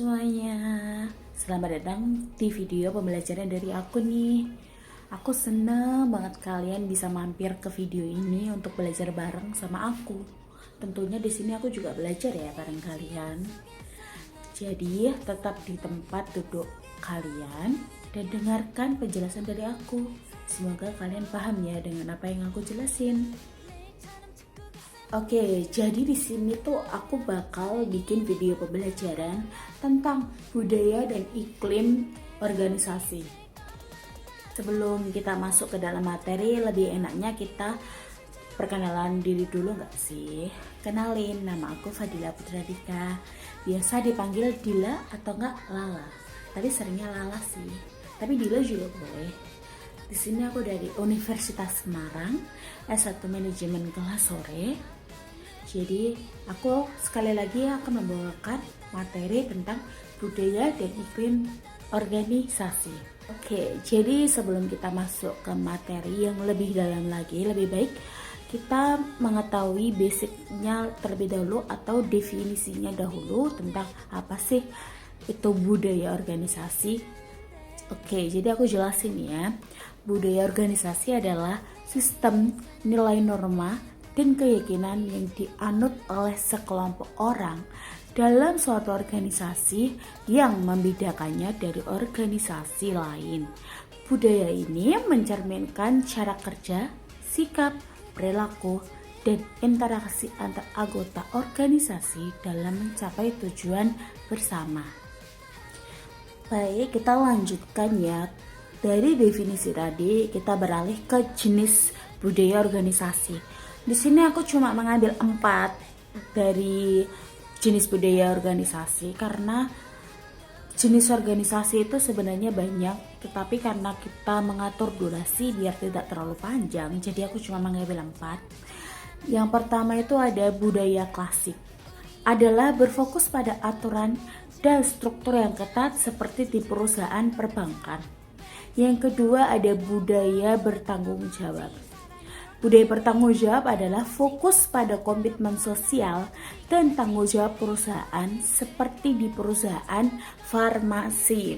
semuanya, selamat datang di video pembelajaran dari aku nih. Aku seneng banget kalian bisa mampir ke video ini untuk belajar bareng sama aku. Tentunya di sini aku juga belajar ya bareng kalian. Jadi tetap di tempat duduk kalian dan dengarkan penjelasan dari aku. Semoga kalian paham ya dengan apa yang aku jelasin. Oke, jadi di sini tuh aku bakal bikin video pembelajaran tentang budaya dan iklim organisasi. Sebelum kita masuk ke dalam materi, lebih enaknya kita perkenalan diri dulu nggak sih? Kenalin, nama aku Fadila Putra Dika. Biasa dipanggil Dila atau nggak Lala. Tapi seringnya Lala sih. Tapi Dila juga boleh. Di sini aku dari Universitas Semarang, S1 Manajemen kelas sore. Jadi aku sekali lagi akan membawakan materi tentang budaya dan iklim organisasi. Oke, jadi sebelum kita masuk ke materi yang lebih dalam lagi, lebih baik kita mengetahui basicnya terlebih dahulu atau definisinya dahulu tentang apa sih itu budaya organisasi. Oke, jadi aku jelasin ya. Budaya organisasi adalah sistem nilai norma dan keyakinan yang dianut oleh sekelompok orang dalam suatu organisasi yang membedakannya dari organisasi lain. Budaya ini mencerminkan cara kerja, sikap, perilaku, dan interaksi antar anggota organisasi dalam mencapai tujuan bersama. Baik, kita lanjutkan ya. Dari definisi tadi, kita beralih ke jenis budaya organisasi. Di sini aku cuma mengambil 4 dari jenis budaya organisasi karena jenis organisasi itu sebenarnya banyak, tetapi karena kita mengatur durasi biar tidak terlalu panjang, jadi aku cuma mengambil 4. Yang pertama itu ada budaya klasik. Adalah berfokus pada aturan dan struktur yang ketat seperti di perusahaan perbankan. Yang kedua ada budaya bertanggung jawab. Budaya bertanggung jawab adalah fokus pada komitmen sosial dan tanggung jawab perusahaan seperti di perusahaan farmasi.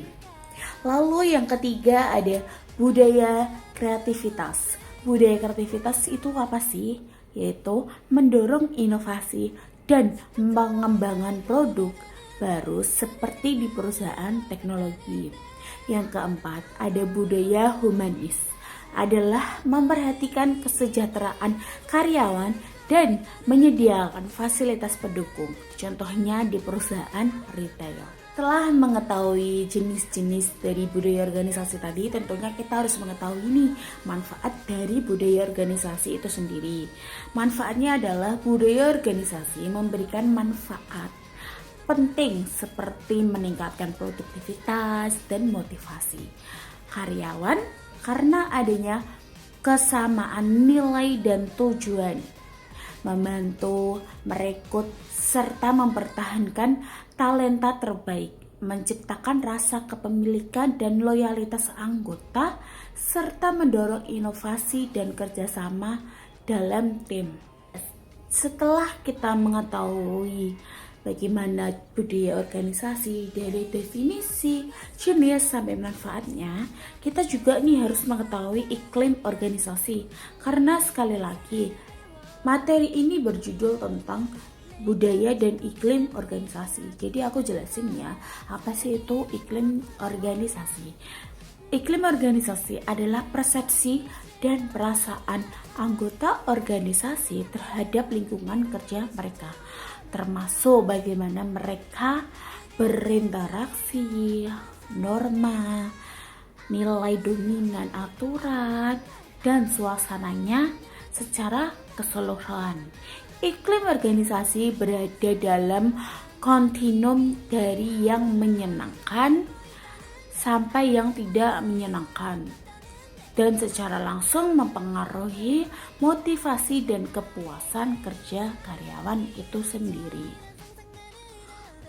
Lalu yang ketiga ada budaya kreativitas. Budaya kreativitas itu apa sih? Yaitu mendorong inovasi dan pengembangan produk baru seperti di perusahaan teknologi. Yang keempat ada budaya humanis. Adalah memperhatikan kesejahteraan karyawan dan menyediakan fasilitas pendukung, contohnya di perusahaan retail. Setelah mengetahui jenis-jenis dari budaya organisasi tadi, tentunya kita harus mengetahui nih manfaat dari budaya organisasi itu sendiri. Manfaatnya adalah budaya organisasi memberikan manfaat penting seperti meningkatkan produktivitas dan motivasi karyawan karena adanya kesamaan nilai dan tujuan, membantu merekrut serta mempertahankan talenta terbaik, menciptakan rasa kepemilikan dan loyalitas anggota, serta mendorong inovasi dan kerjasama dalam tim. Setelah kita mengetahui bagaimana budaya organisasi dari definisi, jenis sampai manfaatnya, kita juga nih harus mengetahui iklim organisasi. Karena sekali lagi, materi ini berjudul tentang budaya dan iklim organisasi. Jadi aku jelasin ya, apa sih itu iklim organisasi. Iklim organisasi adalah persepsi dan perasaan anggota organisasi terhadap lingkungan kerja mereka, termasuk bagaimana mereka berinteraksi, norma, nilai dominan aturan, dan suasananya secara keseluruhan. Iklim organisasi berada dalam kontinum dari yang menyenangkan sampai yang tidak menyenangkan, dan secara langsung mempengaruhi motivasi dan kepuasan kerja karyawan itu sendiri.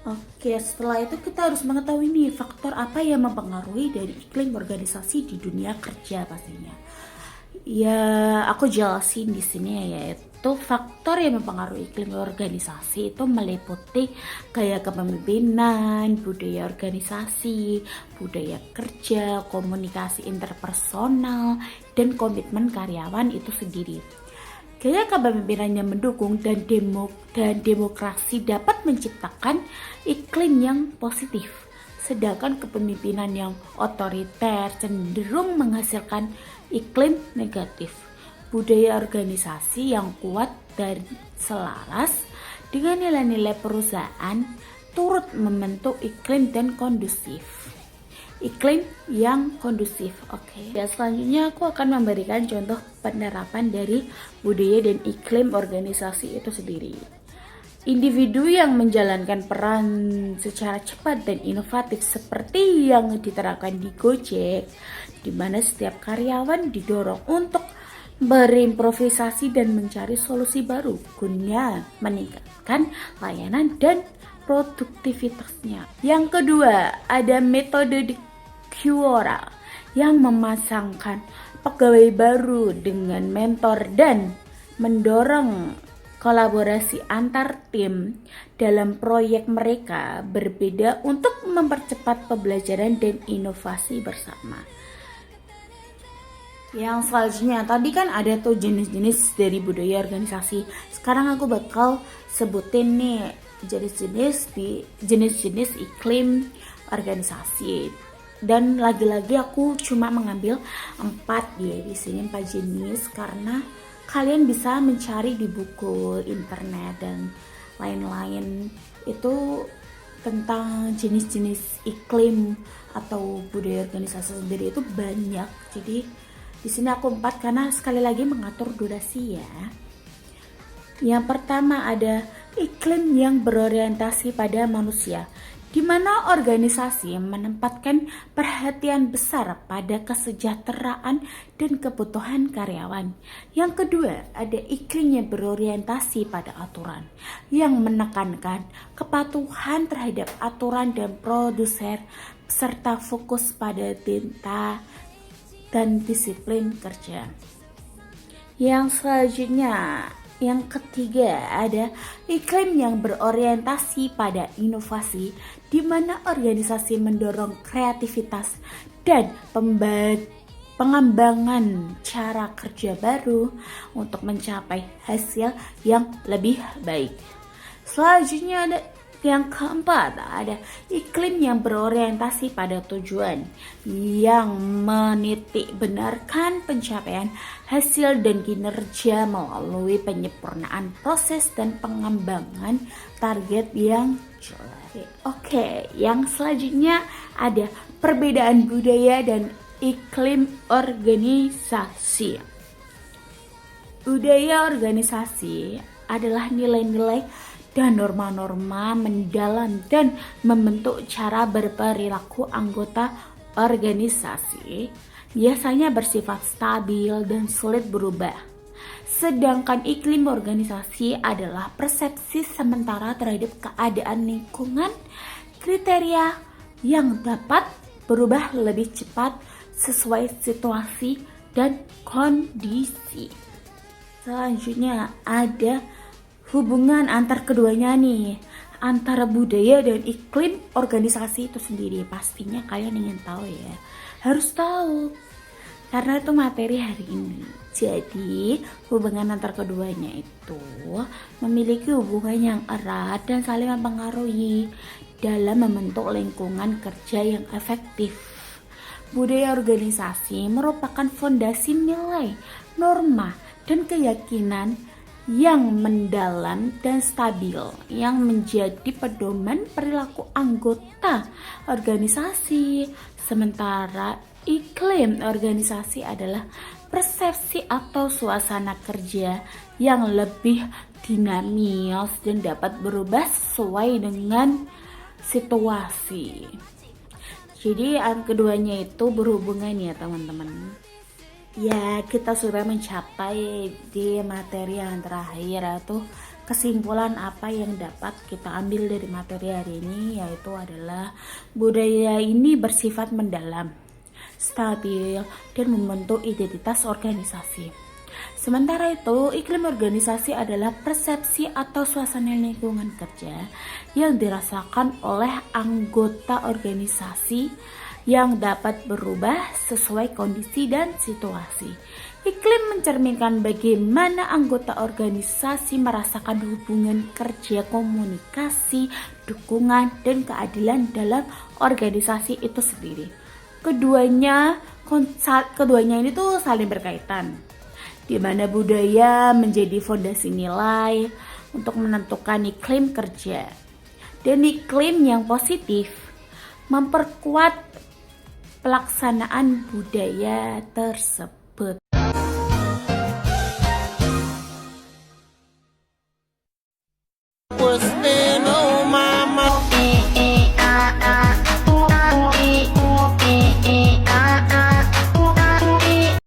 Oke, setelah itu kita harus mengetahui nih faktor apa yang mempengaruhi dari iklim organisasi di dunia kerja pastinya. Ya, aku jelasin di sini ya, itu faktor yang mempengaruhi iklim organisasi itu meliputi gaya kepemimpinan, budaya organisasi, budaya kerja, komunikasi interpersonal, dan komitmen karyawan itu sendiri. Gaya kepemimpinan yang mendukung dan demokrasi dapat menciptakan iklim yang positif, sedangkan kepemimpinan yang otoriter cenderung menghasilkan iklim negatif. Budaya organisasi yang kuat dan selaras dengan nilai-nilai perusahaan turut membentuk iklim dan kondusif. Iklim yang kondusif. Oke. Ya, selanjutnya aku akan memberikan contoh penerapan dari budaya dan iklim organisasi itu sendiri. Individu yang menjalankan peran secara cepat dan inovatif seperti yang diterapkan di Gojek, di mana setiap karyawan didorong untuk berimprovisasi dan mencari solusi baru guna meningkatkan layanan dan produktivitasnya. Yang kedua, ada metode Quora yang memasangkan pegawai baru dengan mentor dan mendorong kolaborasi antar tim dalam proyek mereka berbeda untuk mempercepat pembelajaran dan inovasi bersama. Yang selanjutnya, tadi kan ada tuh jenis-jenis dari budaya organisasi. Sekarang aku bakal sebutin nih jenis-jenis iklim organisasi. Dan lagi-lagi aku cuma mengambil 4 di sini 4 jenis karena kalian bisa mencari di buku internet dan lain-lain itu tentang jenis-jenis iklim atau budaya organisasi sendiri itu banyak. Jadi di sini aku 4 karena sekali lagi mengatur durasi ya. Yang pertama ada iklim yang berorientasi pada manusia, di mana organisasi menempatkan perhatian besar pada kesejahteraan dan kebutuhan karyawan. Yang kedua, ada iklim yang berorientasi pada aturan, yang menekankan kepatuhan terhadap aturan dan produser, serta fokus pada tinta dan disiplin kerja. Yang selanjutnya, yang ketiga ada iklim yang berorientasi pada inovasi, di mana organisasi mendorong kreativitas dan pengembangan cara kerja baru untuk mencapai hasil yang lebih baik. Selanjutnya ada yang keempat, ada iklim yang berorientasi pada tujuan, yang menitik benarkan pencapaian hasil dan kinerja melalui penyempurnaan proses dan pengembangan target yang jelas. Oke, yang selanjutnya ada perbedaan budaya dan iklim organisasi. Budaya organisasi adalah nilai-nilai dan norma-norma mendalam dan membentuk cara berperilaku anggota organisasi, biasanya bersifat stabil dan sulit berubah. Sedangkan iklim organisasi adalah persepsi sementara terhadap keadaan lingkungan, kriteria yang dapat berubah lebih cepat sesuai situasi dan kondisi. Selanjutnya ada hubungan antar keduanya nih, antara budaya dan iklim organisasi itu sendiri. Pastinya kalian ingin tahu ya, harus tahu karena itu materi hari ini. Jadi hubungan antar keduanya itu memiliki hubungan yang erat dan saling mempengaruhi dalam membentuk lingkungan kerja yang efektif. Budaya organisasi merupakan fondasi nilai, norma, dan keyakinan yang mendalam dan stabil, yang menjadi pedoman perilaku anggota organisasi. Sementara iklim organisasi adalah persepsi atau suasana kerja yang lebih dinamis dan dapat berubah sesuai dengan situasi. Jadi keduanya itu berhubungan ya teman-teman. Ya, kita sudah mencapai di materi yang terakhir, yaitu kesimpulan apa yang dapat kita ambil dari materi hari ini, yaitu adalah budaya ini bersifat mendalam, stabil, dan membentuk identitas organisasi. Sementara itu, iklim organisasi adalah persepsi atau suasana lingkungan kerja yang dirasakan oleh anggota organisasi yang dapat berubah sesuai kondisi dan situasi. Iklim mencerminkan bagaimana anggota organisasi merasakan hubungan kerja, komunikasi, dukungan, dan keadilan dalam organisasi itu sendiri. Keduanya ini tuh saling berkaitan, di mana budaya menjadi fondasi nilai untuk menentukan iklim kerja. Dan iklim yang positif memperkuat pelaksanaan budaya tersebut.